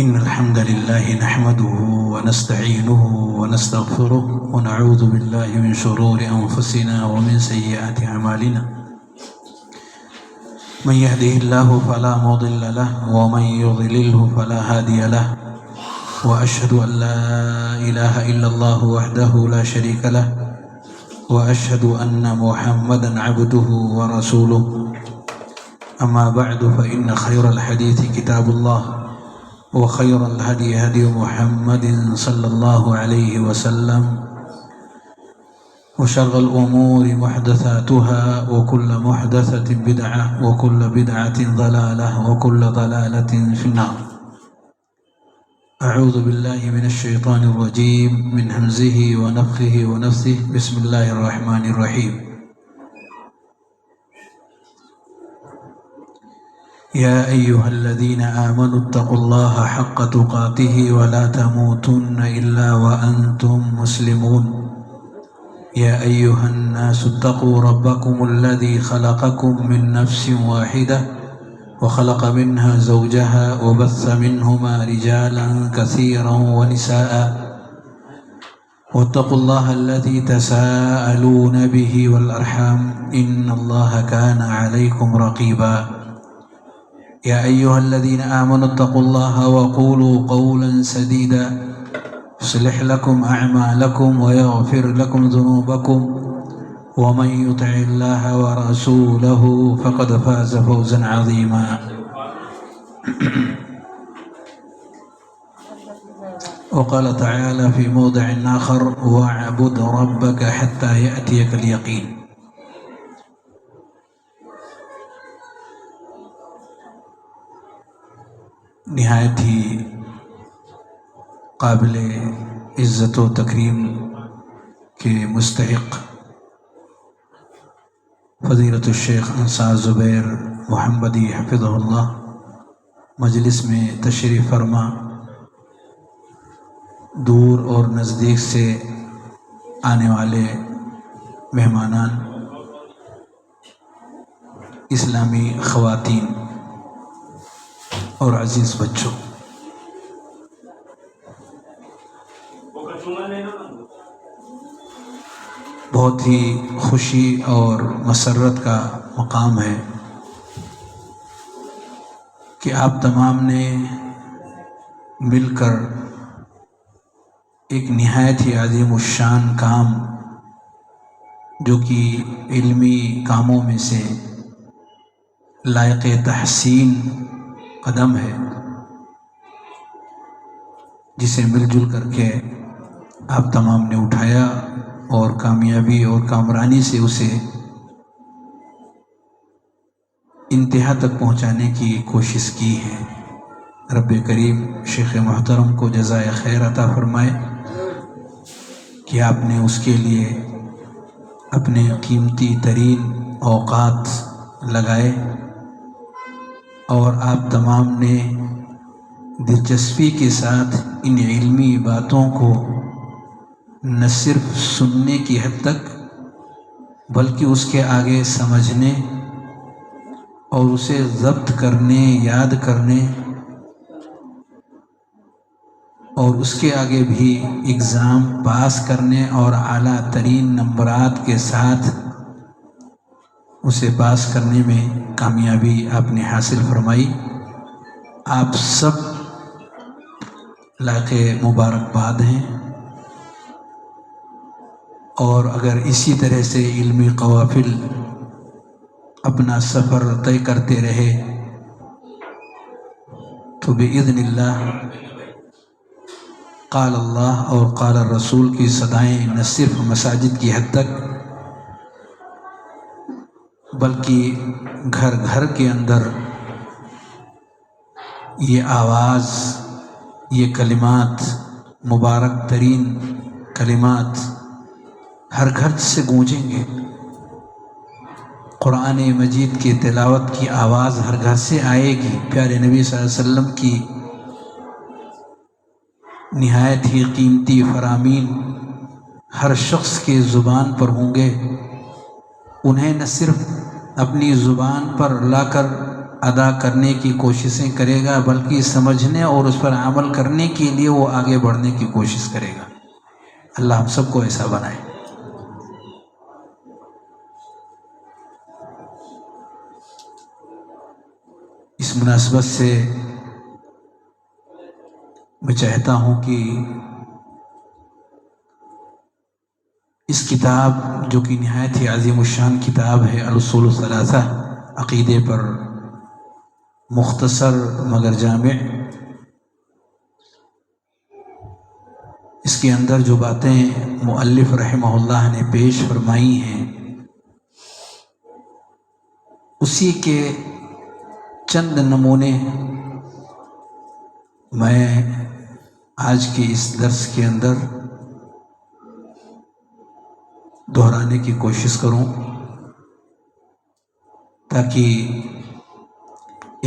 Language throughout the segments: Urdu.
إن الحمد لله نحمده ونستعينه ونستغفره ونعوذ بالله من شرور أنفسنا ومن سيئات أعمالنا. من يهده الله فلا مضل له ومن يضلله فلا هادي له، وأشهد أن لا إله إلا الله وحده لا شريك له، وأشهد أن محمدا عبده ورسوله. أما بعد، فإن خير الحديث كتاب الله، وخير الهدي هدي محمد صلى الله عليه وسلم، وشر الأمور محدثاتها، وكل محدثة بدعة، وكل بدعة ضلالة، وكل ضلالة في النار. أعوذ بالله من الشيطان الرجيم من همزه ونفخه ونفثه. بسم الله الرحمن الرحيم. يا أيها الذين آمنوا اتقوا الله حق تقاته ولا تموتن إلا وأنتم مسلمون. يا أيها الناس اتقوا ربكم الذي خلقكم من نفس واحدة وخلق منها زوجها وبث منهما رجالا كثيرا ونساء، واتقوا الله الذي تساءلون به والأرحام إن الله كان عليكم رقيبا. يا أيها الذين آمنوا اتقوا الله وقولوا قولا سديدا يصلح لكم أعمالكم ويغفر لكم ذنوبكم، ومن يطع الله ورسوله فقد فاز فوزا عظيما. وقال تعالى في موضع آخر: واعبد ربك حتى يأتيك اليقين. نہایت ہی قابل عزت و تکریم کے مستحق فضیلت الشیخ انصار زبیر محمدی حفظہ اللہ مجلس میں تشریف فرما، دور اور نزدیک سے آنے والے مہمانان، اسلامی خواتین اور عزیز بچوں، بہت ہی خوشی اور مسرت کا مقام ہے کہ آپ تمام نے مل کر ایک نہایت ہی عظیم الشان کام، جو کہ علمی کاموں میں سے لائق تحسین قدم ہے، جسے مل جل کر کے آپ تمام نے اٹھایا اور کامیابی اور کامرانی سے اسے انتہا تک پہنچانے کی کوشش کی ہے. رب کریم شیخ محترم کو جزائے خیر عطا فرمائے کہ آپ نے اس کے لیے اپنے قیمتی ترین اوقات لگائے، اور آپ تمام نے دلچسپی کے ساتھ ان علمی باتوں کو نہ صرف سننے کی حد تک بلکہ اس کے آگے سمجھنے اور اسے ضبط کرنے، یاد کرنے، اور اس کے آگے بھی اگزام پاس کرنے اور اعلیٰ ترین نمبرات کے ساتھ اسے پاس کرنے میں کامیابی آپ نے حاصل فرمائی. آپ سب لائق مبارکباد ہیں، اور اگر اسی طرح سے علمی قوافل اپنا سفر طے کرتے رہے تو بإذن اللہ قال اللہ اور قال الرسول کی صدائیں نہ صرف مساجد کی حد تک بلکہ گھر گھر کے اندر یہ آواز، یہ کلمات، مبارک ترین کلمات ہر گھر سے گونجیں گے. قرآن مجید کی تلاوت کی آواز ہر گھر سے آئے گی. پیارے نبی صلی اللہ علیہ وسلم کی نہایت ہی قیمتی فرامین ہر شخص کی زبان پر ہوں گے. انہیں نہ صرف اپنی زبان پر لا کر ادا کرنے کی کوششیں کرے گا، بلکہ سمجھنے اور اس پر عمل کرنے کے لیے وہ آگے بڑھنے کی کوشش کرے گا۔ اللہ ہم سب کو ایسا بنائے۔ اس مناسبت سے میں چاہتا ہوں کہ اس کتاب جو کہ نہایت ہی عظیم الشان کتاب ہے، الاصول الثلاثہ، عقیدے پر مختصر مگر جامع، اس کے اندر جو باتیں مؤلف رحمہ اللہ نے پیش فرمائی ہیں، اسی کے چند نمونے میں آج کے اس درس کے اندر دہرانے کی کوشش کروں، تاکہ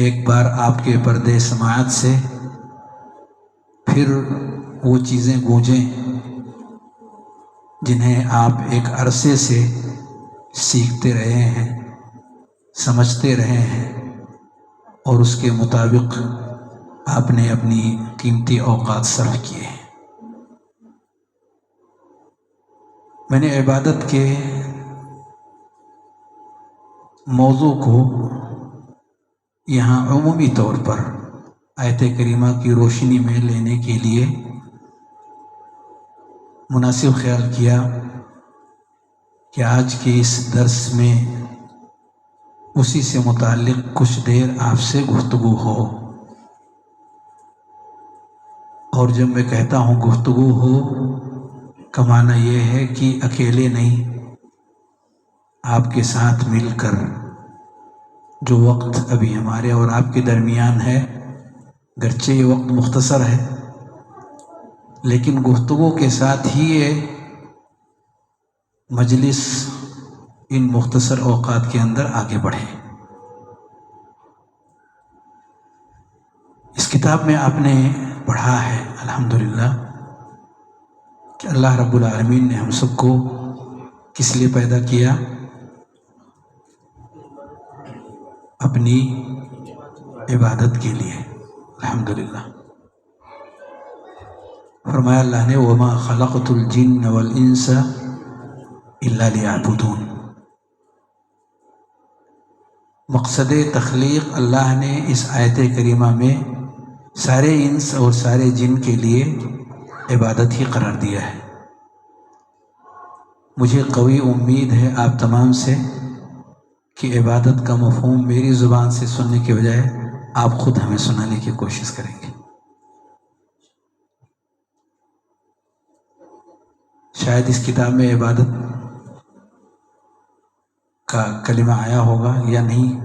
ایک بار آپ کے پردے سماعت سے پھر وہ چیزیں گونجیں جنہیں آپ ایک عرصے سے سیکھتے رہے ہیں، سمجھتے رہے ہیں، اور اس کے مطابق آپ نے اپنی قیمتی اوقات صرف کیے ہیں۔ میں نے عبادت کے موضوع کو یہاں عمومی طور پر آیت کریمہ کی روشنی میں لینے کے لیے مناسب خیال کیا کہ آج کے اس درس میں اسی سے متعلق کچھ دیر آپ سے گفتگو ہو۔ اور جب میں کہتا ہوں گفتگو ہو کا معنی یہ ہے کہ اکیلے نہیں، آپ کے ساتھ مل کر جو وقت ابھی ہمارے اور آپ کے درمیان ہے، گرچہ یہ وقت مختصر ہے لیکن گفتگو کے ساتھ ہی یہ مجلس ان مختصر اوقات کے اندر آگے بڑھے۔ اس کتاب میں آپ نے پڑھا ہے الحمدللہ کہ اللہ رب العالمین نے ہم سب کو کس لیے پیدا کیا؟ اپنی عبادت کے لیے۔ الحمدللہ فرمایا اللہ نے وَمَا خَلَقْتُ الْجِنَّ وَالْإِنسَ إِلَّا لِيَعْبُدُونَ۔ مقصد تخلیق اللہ نے اس آیت کریمہ میں سارے انس اور سارے جن کے لیے عبادت ہی قرار دیا ہے۔ مجھے قوی امید ہے آپ تمام سے کہ عبادت کا مفہوم میری زبان سے سننے کے بجائے آپ خود ہمیں سنانے کی کوشش کریں گے۔ شاید اس کتاب میں عبادت کا کلمہ آیا ہوگا یا نہیں۔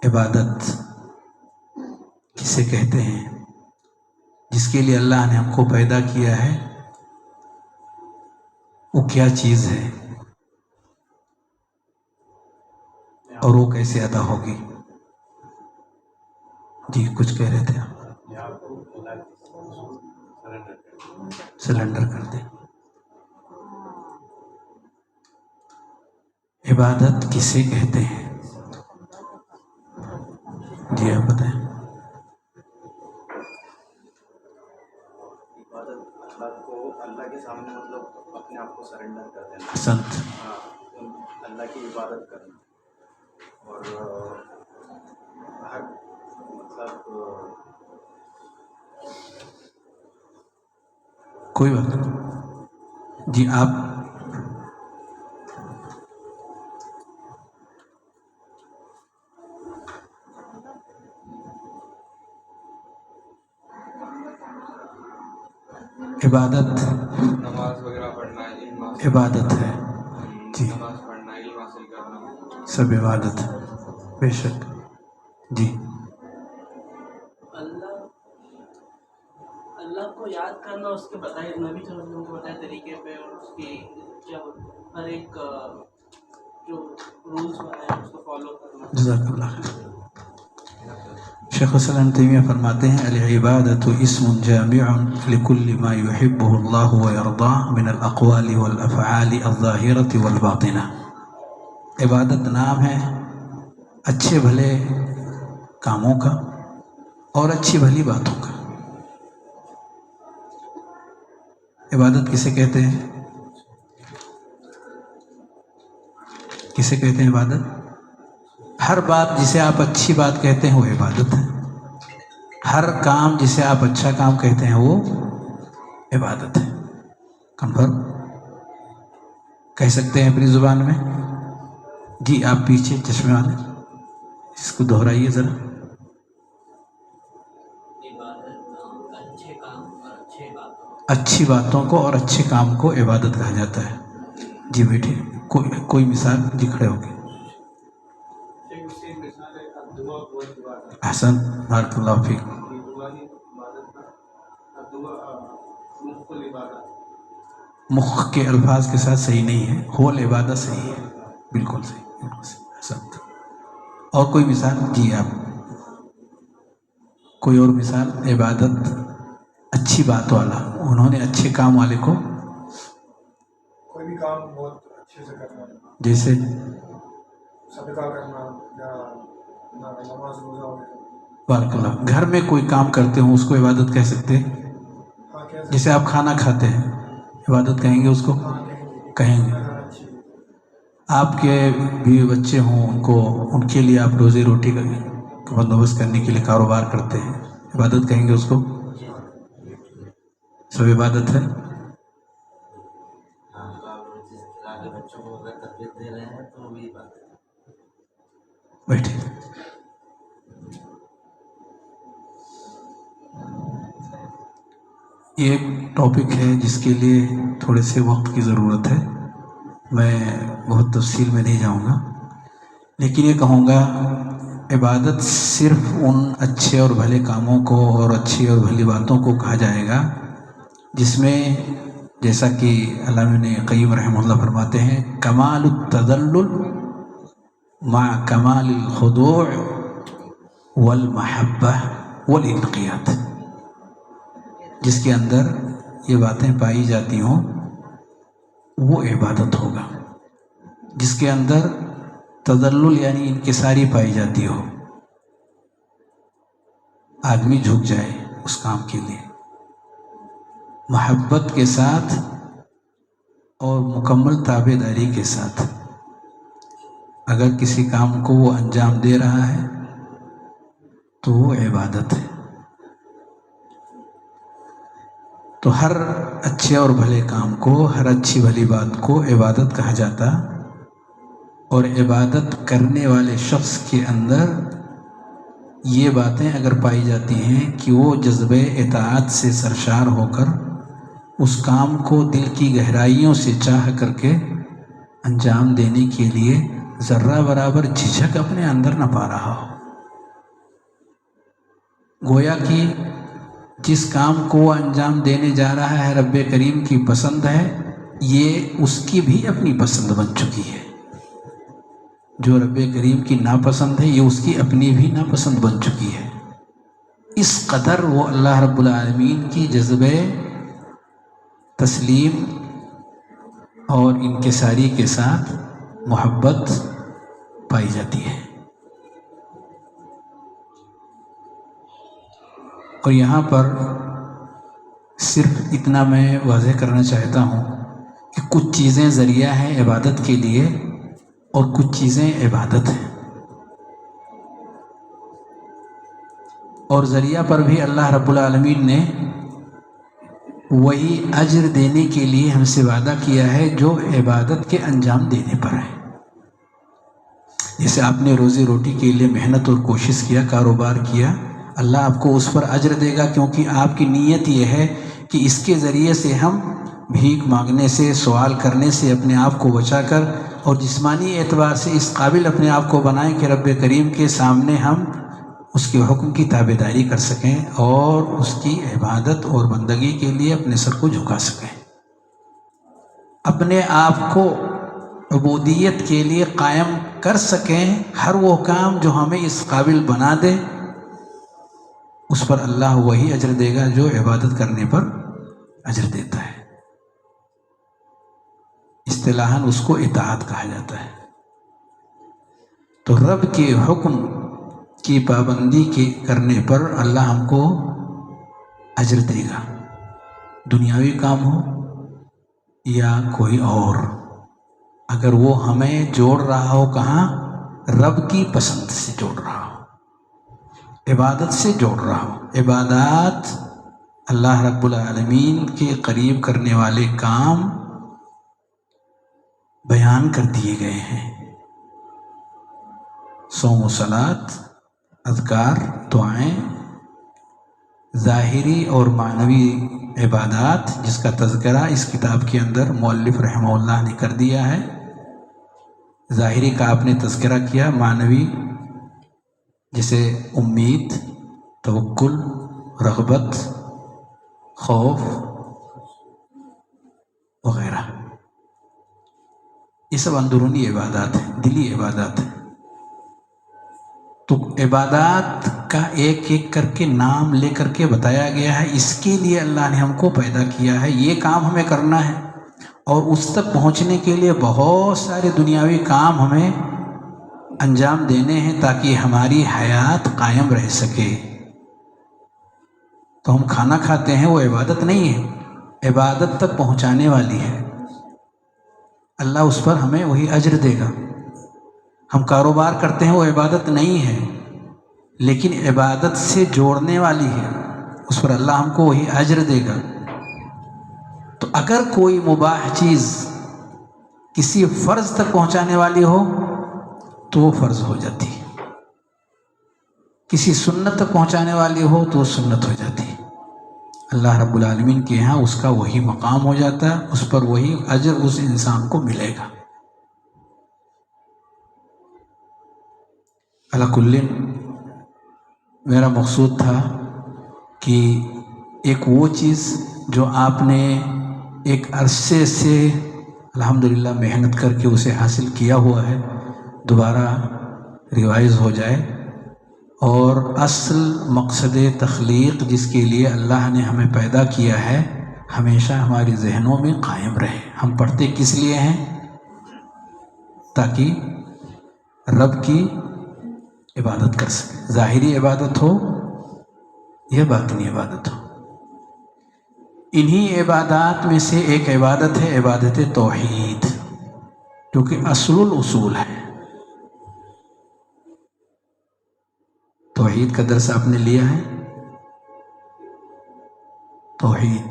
عبادت کسے کہتے ہیں؟ جس کے لیے اللہ نے ہم کو پیدا کیا ہے، وہ کیا چیز ہے اور وہ کیسے ادا ہوگی؟ جی کچھ کہہ رہے تھے آپ؟ سرنڈر کر دیں۔ عبادت کسے کہتے ہیں؟ جی آپ بتائیں۔ اللہ کے سامنے مطلب اپنے آپ کو سرنڈر کر دینا، سنت اللہ کی عبادت کرنا، اور ہر مطلب کوئی بات نہیں۔ جی آپ عبادت نماز وغیرہ پڑھنا، عبادت ہے، جی نماز پڑھنا، علم حاصل کرنا، سب عبادت ہے، بے شک۔ جی اللہ کو یاد کرنا، اس کے بتائے نبی صلی اللہ علیہ وسلم کو بتائے طریقے پہ، اور اس کی جب ہر ایک جو رولز بنائے اس کو فالو کرنا۔ جزاک اللہ خیر۔ شیخ الاسلام تیمیہ فرماتے ہیں العبادت اسم جامع لكل ما يحبه الله ويرضاه من الاقوال والافعال الظاہرة والباطنة۔ عبادت نام ہے اچھے بھلے کاموں کا اور اچھی بھلی باتوں کا۔ عبادت کسے کہتے ہیں؟ کسے کہتے ہیں عبادت؟ ہر بات جسے آپ اچھی بات کہتے ہیں وہ عبادت ہے، ہر کام جسے آپ اچھا کام کہتے ہیں وہ عبادت ہے۔ کنفرم کہہ سکتے ہیں اپنی زبان میں؟ جی آپ پیچھے چشمے والے اس کو دہرائیے ذرا۔ اچھی باتوں کو اور اچھے کام کو عبادت کہا جاتا ہے۔ جی بیٹھے، کوئی مثال؟ جی کھڑے ہو کے۔ احسن، بارک اللہ فیک۔ مخ کے الفاظ کے ساتھ صحیح نہیں ہے، ہو العبادہ صحیح ہے، بالکل صحیح، بالکل صحیح، احسن۔ اور کوئی مثال؟ جی آپ کوئی اور مثال؟ عبادت اچھی بات والا، انہوں نے اچھے کام والے کو کوئی بھی کام بہت اچھے سے کرنا، جیسے صدقہ کرنا یا نماز روزہ وغیرہ۔ بارک اللہ۔ گھر میں کوئی کام کرتے ہوں اس کو عبادت کہہ سکتے ہیں؟ ہاں کہہ سکتے، جیسے آپ کھانا کھاتے ہیں عبادت کہیں گے اس کو؟ ہاں کہیں گے۔ اچھی آپ کے بیوی بچے ہوں ان کے لیے آپ روزی روٹی کا بندوبست کرنے کے لیے کاروبار کرتے ہیں، عبادت کہیں گے اس کو؟ سب عبادت ہے۔ بچوں کو اگر تربیت دے رہے ہیں تو وہی بات ہے۔ بیٹھے۔ یہ ایک ٹاپک ہے جس کے لیے تھوڑے سے وقت کی ضرورت ہے، میں بہت تفصیل میں نہیں جاؤں گا، لیکن یہ کہوں گا عبادت صرف ان اچھے اور بھلے کاموں کو اور اچھی اور بھلی باتوں کو کہا جائے گا جس میں، جیسا کہ علامہ ابن قیم رحمہ اللہ فرماتے ہیں، کمال التذلل مع کمال الخضوع والمحبہ والانقیاد، جس کے اندر یہ باتیں پائی جاتی ہوں وہ عبادت ہوگا، جس کے اندر تذلل یعنی انکساری پائی جاتی ہو، آدمی جھک جائے اس کام کے لیے محبت کے ساتھ اور مکمل تابع داری کے ساتھ، اگر کسی کام کو وہ انجام دے رہا ہے تو وہ عبادت ہے۔ تو ہر اچھے اور بھلے کام کو، ہر اچھی بھلی بات کو عبادت کہا جاتا، اور عبادت کرنے والے شخص کے اندر یہ باتیں اگر پائی جاتی ہیں کہ وہ جذبہ اطاعت سے سرشار ہو کر اس کام کو دل کی گہرائیوں سے چاہ کر کے انجام دینے کے لیے ذرہ برابر جھجک اپنے اندر نہ پا رہا ہو، گویا کہ جس کام کو وہ انجام دینے جا رہا ہے رب کریم کی پسند ہے، یہ اس کی بھی اپنی پسند بن چکی ہے، جو رب کریم کی ناپسند ہے یہ اس کی اپنی بھی ناپسند بن چکی ہے۔ اس قدر وہ اللہ رب العالمین کی جذبہ تسلیم اور انکساری کے ساتھ محبت پائی جاتی ہے۔ اور یہاں پر صرف اتنا میں واضح کرنا چاہتا ہوں کہ کچھ چیزیں ذریعہ ہیں عبادت کے لیے اور کچھ چیزیں عبادت ہیں، اور ذریعہ پر بھی اللہ رب العالمین نے وہی اجر دینے کے لیے ہم سے وعدہ کیا ہے جو عبادت کے انجام دینے پر ہے۔ جیسے آپ نے روزی روٹی کے لیے محنت اور کوشش کیا، کاروبار کیا، اللہ آپ کو اس پر اجر دے گا، کیونکہ آپ کی نیت یہ ہے کہ اس کے ذریعے سے ہم بھیک مانگنے سے، سوال کرنے سے اپنے آپ کو بچا کر اور جسمانی اعتبار سے اس قابل اپنے آپ کو بنائیں کہ رب کریم کے سامنے ہم اس کے حکم کی تابع داری کر سکیں اور اس کی عبادت اور بندگی کے لیے اپنے سر کو جھکا سکیں، اپنے آپ کو عبودیت کے لیے قائم کر سکیں۔ ہر وہ کام جو ہمیں اس قابل بنا دے اس پر اللہ وہی اجر دے گا جو عبادت کرنے پر اجر دیتا ہے۔ اصطلاحاً اس کو اطاعت کہا جاتا ہے۔ تو رب کے حکم کی پابندی کے کرنے پر اللہ ہم کو اجر دے گا، دنیاوی کام ہو یا کوئی اور، اگر وہ ہمیں جوڑ رہا ہو کہاں؟ رب کی پسند سے جوڑ رہا ہو، عبادت سے جوڑ رہا ہو۔ عبادات اللہ رب العالمین کے قریب کرنے والے کام بیان کر دیے گئے ہیں، صوم و صلاۃ، اذکار، دعائیں، ظاہری اور معنوی عبادات جس کا تذکرہ اس کتاب کے اندر مؤلف رحمہ اللہ نے کر دیا ہے۔ ظاہری کا آپ نے تذکرہ کیا، معنوی جیسے امید، توکل، رغبت، خوف وغیرہ، یہ سب اندرونی عبادات ہیں، دلی عبادات ہیں۔ تو عبادات کا ایک ایک کر کے نام لے کر کے بتایا گیا ہے، اس کے لیے اللہ نے ہم کو پیدا کیا ہے، یہ کام ہمیں کرنا ہے، اور اس تک پہنچنے کے لیے بہت سارے دنیاوی کام ہمیں انجام دینے ہیں تاکہ ہماری حیات قائم رہ سکے۔ تو ہم کھانا کھاتے ہیں، وہ عبادت نہیں ہے، عبادت تک پہنچانے والی ہے، اللہ اس پر ہمیں وہی اجر دے گا۔ ہم کاروبار کرتے ہیں، وہ عبادت نہیں ہے لیکن عبادت سے جوڑنے والی ہے، اس پر اللہ ہم کو وہی اجر دے گا۔ تو اگر کوئی مباح چیز کسی فرض تک پہنچانے والی ہو تو وہ فرض ہو جاتی ہے، کسی سنت تک پہنچانے والی ہو تو وہ سنت ہو جاتی ہے، اللہ رب العالمین کے یہاں اس کا وہی مقام ہو جاتا ہے، اس پر وہی اجر اس انسان کو ملے گا۔ علی کل میرا مقصود تھا کہ ایک وہ چیز جو آپ نے ایک عرصے سے الحمدللہ محنت کر کے اسے حاصل کیا ہوا ہے، دوبارہ ریوائز ہو جائے، اور اصل مقصد تخلیق جس کے لیے اللہ نے ہمیں پیدا کیا ہے ہمیشہ ہمارے ذہنوں میں قائم رہے۔ ہم پڑھتے کس لیے ہیں؟ تاکہ رب کی عبادت کر سکے، ظاہری عبادت ہو یا باطنی عبادت ہو۔ انہی عبادات میں سے ایک عبادت ہے عبادت توحید، جو کہ اصل الاصول ہے۔ توحید کا درس آپ نے لیا ہے؟ توحید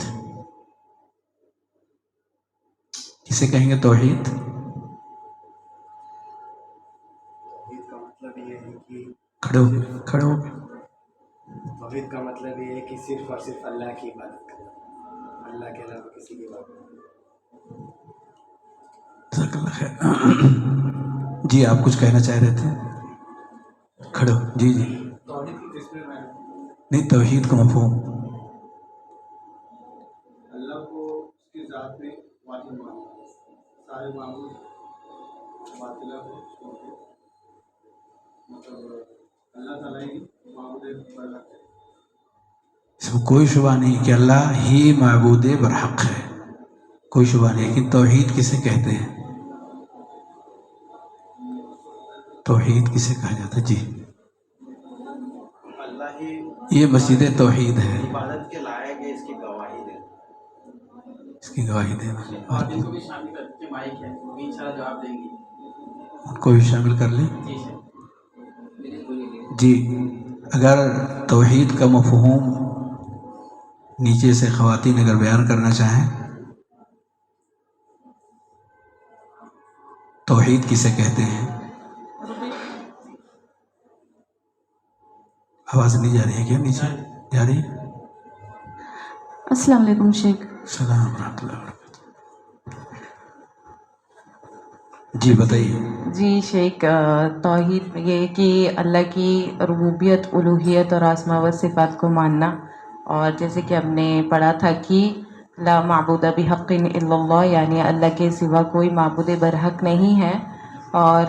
کسے کہیں گے؟ توحید توحید کا مطلب یہ ہے کہ کھڑے ہو توحید کا مطلب یہ ہے کہ صرف اور صرف اللہ کی عبادت کرنا، اللہ کے علاوہ کسی کی عبادت نہیں۔ جزاک اللہ خیر۔ جی آپ کچھ کہنا چاہ رہے تھے؟ کھڑے ہو۔ جی جی توحید کی قسمیں میں نہیں، توحید کا مفہوم اللہ کو اس کی ذات میں واحد ماننا، سارے معبود باطلہ کو چھوڑ کے مطلب اللہ تعالیٰ ہی معبود برحق ہے۔ اس میں کوئی شبہ نہیں کہ اللہ ہی معبود برحق ہے، کوئی شبہ نہیں، لیکن توحید کسے کہتے ہیں؟ توحید کسے کہا جاتا ہے؟ جی اللہ ہی یہ مسجد توحید ہے، عبادت کے لائق ہے، اس کی گواہی دے۔ اس کی گواہی دینا، اور ان کو بھی شامل کر کے مائک ہے، وہ بھی انشاءاللہ جواب دیں گی۔ ان کو بھی شامل کر لیں۔ جی سر۔ جی اگر توحید کا مفہوم نیچے سے خواتین اگر بیان کرنا چاہیں، توحید کسے کہتے ہیں؟ آواز نہیں جا رہی ہے کیا؟ نیچے جا رہی ہے؟ السلام علیکم شیخ۔ السلام ورحمۃ اللہ وبرکاتہ۔ جی بتائیے۔ جی شیخ، توحید یہ کہ اللہ کی ربوبیت، الوہیت اور اسماء و صفات کو ماننا، اور جیسے کہ ہم نے پڑھا تھا کہ لا معبود بحق الا اللہ، یعنی اللہ کے سوا کوئی معبود برحق نہیں ہے، اور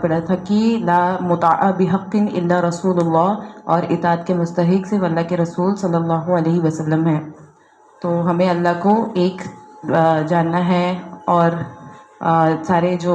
پڑھا تھا کہ لا مطاع بحق الا رسول اللہ، اور اطاعت کے مستحق صرف اللہ کے رسول صلی اللہ علیہ وسلم ہے۔ تو ہمیں اللہ کو ایک جاننا ہے، اور سارے جو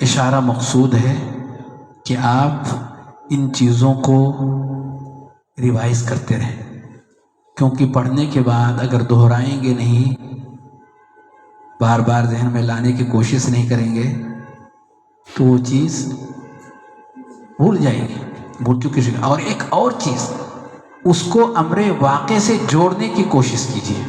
اشارہ مقصود ہے کہ آپ ان چیزوں کو ریوائز کرتے رہیں، کیونکہ پڑھنے کے بعد اگر دہرائیں گے نہیں، بار بار ذہن میں لانے کی کوشش نہیں کریں گے تو وہ چیز بھول جائے گی، بھول چکی ہے۔ اور ایک اور چیز، اس کو امر واقع سے جوڑنے کی کوشش کیجیے۔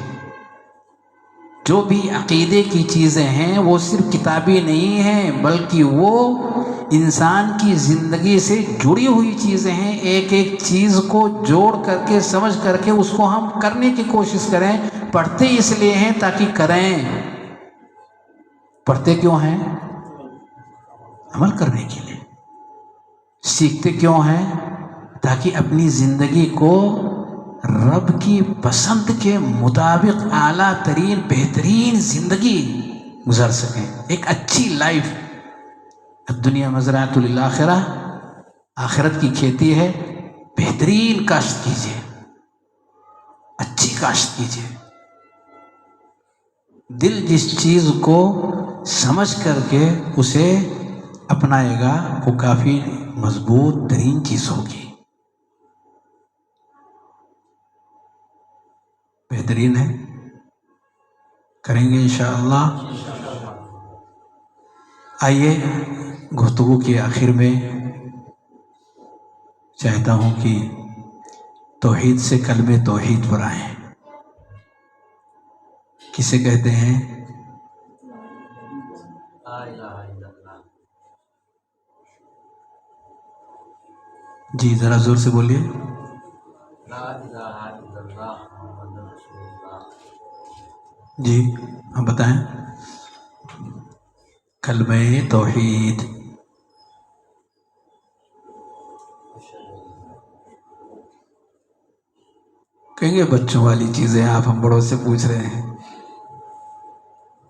جو بھی عقیدے کی چیزیں ہیں وہ صرف کتابی نہیں ہیں، بلکہ وہ انسان کی زندگی سے جڑی ہوئی چیزیں ہیں۔ ایک ایک چیز کو جوڑ کر کے سمجھ کر کے اس کو ہم کرنے کی کوشش کریں۔ پڑھتے اس لیے ہیں تاکہ کریں۔ پڑھتے کیوں ہیں؟ عمل کرنے کے لیے۔ سیکھتے کیوں ہیں؟ تاکہ اپنی زندگی کو رب کی پسند کے مطابق اعلیٰ ترین بہترین زندگی گزار سکیں، ایک اچھی لائف۔ الدنیا مزرعۃ للآخرہ، آخرت کی کھیتی ہے، بہترین کاشت کیجیے، اچھی کاشت کیجیے۔ دل جس چیز کو سمجھ کر کے اسے اپنائے گا وہ کافی مضبوط ترین چیز ہوگی، بہترین ہے۔ کریں گے انشاءاللہ۔ آئیے گفتگو کے آخر میں چاہتا ہوں کہ توحید سے کلمہ توحید پر آئیں۔ کسے کہتے ہیں؟ لا الہ الا اللہ۔ جی ذرا زور سے بولیے۔ لا الہ الا اللہ محمد رسول اللہ۔ جی ہم بتائیں۔ کلمہ توحید۔ کہیں گے بچوں والی چیزیں آپ ہم بڑوں سے پوچھ رہے ہیں،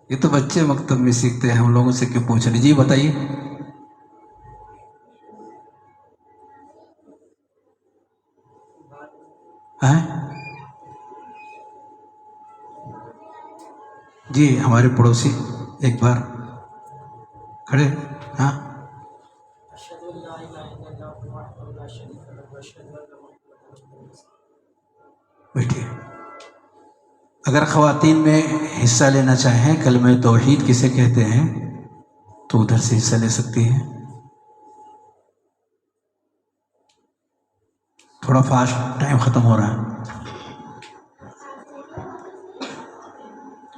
یہ تو بچے مکتب میں سیکھتے ہیں، ہم لوگوں سے کیوں پوچھ رہے؟ جی بتائیے۔ جی ہمارے پڑوسی ایک بار کھڑے، ہاں بیٹھیے۔ اگر خواتین میں حصہ لینا چاہیں کلمہ توحید کسے کہتے ہیں تو ادھر سے حصہ لے سکتی ہیں۔ تھوڑا فاسٹ، ٹائم ختم ہو رہا ہے۔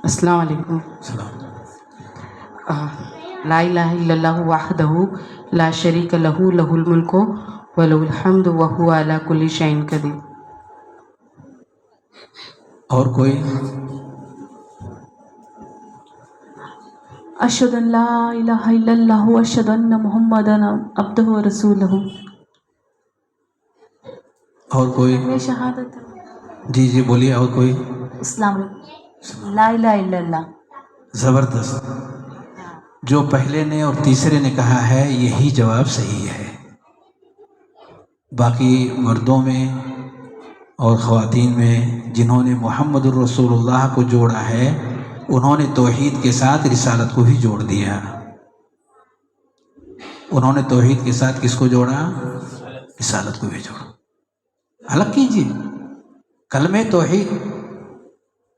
السلام علیکم۔ سلام۔ لا الہ الا اللہ وحدہ لا شریک لہ لہ الملک ولہ الحمد وہو علی کل شیء قدیر۔ اور کوئی؟ اشہد ان لا الہ الا اللہ واشہد ان محمدا عبدہ ورسولہ۔ اور کوئی؟ میں شہادت۔ جی جی بولیے۔ اور کوئی؟ السلام علیکم۔ لا الہ الا اللہ۔ زبردست۔ جو پہلے نے اور تیسرے نے کہا ہے یہی جواب صحیح ہے۔ باقی مردوں میں اور خواتین میں جنہوں نے محمد الرسول اللہ کو جوڑا ہے انہوں نے توحید کے ساتھ رسالت کو بھی جوڑ دیا۔ انہوں نے توحید کے ساتھ کس کو جوڑا؟ رسالت کو بھی جوڑا۔ الگ کیجیے کلمہ توحید۔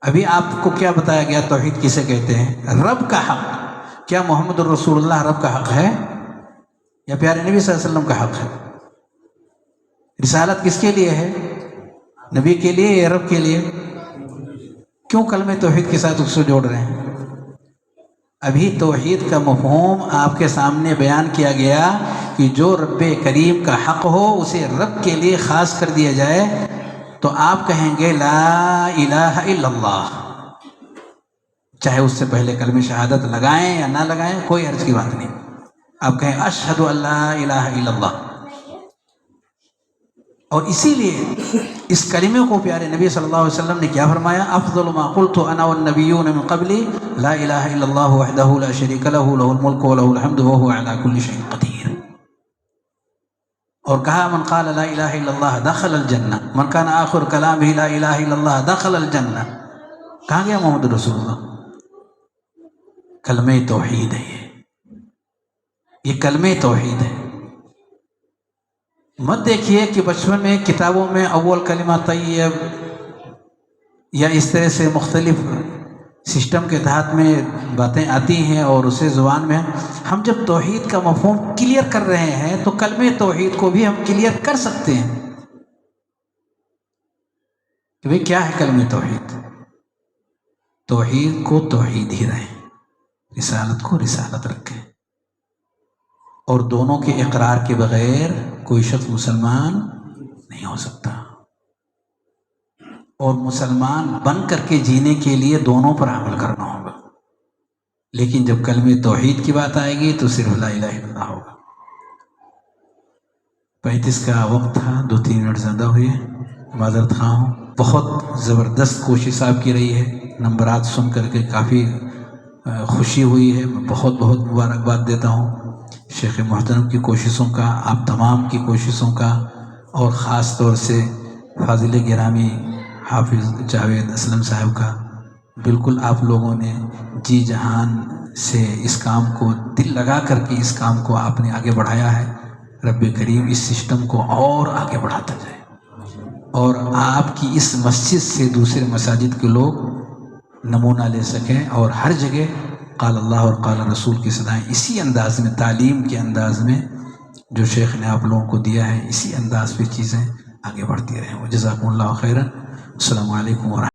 ابھی آپ کو کیا بتایا گیا توحید کسے کہتے ہیں؟ رب کا حق۔ کیا محمد الرسول اللہ رب کا حق ہے یا پیارے نبی صلی اللہ علیہ وسلم کا حق ہے؟ رسالت کس کے لیے ہے؟ نبی کے لیے یا رب کے لیے؟ کیوں کلمہ توحید کے ساتھ اس کو جوڑ رہے ہیں؟ ابھی توحید کا مفہوم آپ کے سامنے بیان کیا گیا کہ جو رب کریم کا حق ہو اسے رب کے لیے خاص کر دیا جائے تو آپ کہیں گے لا الہ الا اللہ، چاہے اس سے پہلے کلمہ شہادت لگائیں یا نہ لگائیں کوئی حرج کی بات نہیں۔ آپ کہیں اشہد ان لا الہ الا اللہ۔ اور اسی لیے اس کلمے کو پیارے نبی صلی اللہ علیہ وسلم نے کیا فرمایا؟ افضل ما قلت انا والنبیون من قبلی لا الہ الا اللہ وحدہ لا شریک لہ لہ الملک ولہ الحمد وہو علی کل شیء قدیر۔ اور کہا من قال لا الہ الا اللہ دخل الجنہ، من کان آخر کلامہ لا الہ الا اللہ دخل الجنہ۔ کہاں گیا محمد رسول اللہ؟ کلمہ توحید ہے یہ۔ یہ کلمہ توحید ہے. مت دیکھیے کہ بچپن میں کتابوں میں اول کلمہ طیب یا اس طرح سے مختلف سسٹم کے تحت میں باتیں آتی ہیں اور اسے زبان میں ہم جب توحید کا مفہوم کلیئر کر رہے ہیں تو کلمہ توحید کو بھی ہم کلیئر کر سکتے ہیں کہ بھئی کیا ہے کلمہ توحید. توحید کو توحید ہی رہیں، رسالت کو رسالت رکھیں، اور دونوں کے اقرار کے بغیر کوئی شخص مسلمان نہیں ہو سکتا. اور مسلمان بن کر کے جینے کے لیے دونوں پر عمل کرنا ہوگا. لیکن جب کلمہ توحید کی بات آئے گی تو صرف لا الہ الا اللہ ہوگا. 35 کا وقت تھا، 2-3 منٹ زیادہ ہوئے، معذرت خواہ ہوں. بہت زبردست کوشش آپ کی رہی ہے. نمبرات سن کر کے کافی خوشی ہوئی ہے. میں بہت بہت مبارکباد دیتا ہوں شیخ محترم کی کوششوں کا، آپ تمام کی کوششوں کا، اور خاص طور سے فاضل گرامی حافظ جاوید اسلم صاحب کا. بالکل آپ لوگوں نے جی جہان سے اس کام کو دل لگا کر کے اس کام کو آپ نے آگے بڑھایا ہے. رب کریم اس سسٹم کو اور آگے بڑھاتا جائے، اور آپ کی اس مسجد سے دوسرے مساجد کے لوگ نمونہ لے سکیں، اور ہر جگہ قال اللہ اور قال رسول کی صدائیں اسی انداز میں، تعلیم کے انداز میں جو شیخ نے آپ لوگوں کو دیا ہے، اسی انداز پہ چیزیں آگے بڑھتی رہیں. جزاکم اللہ خیرا. السلام علیکم ورحمۃ اللہ.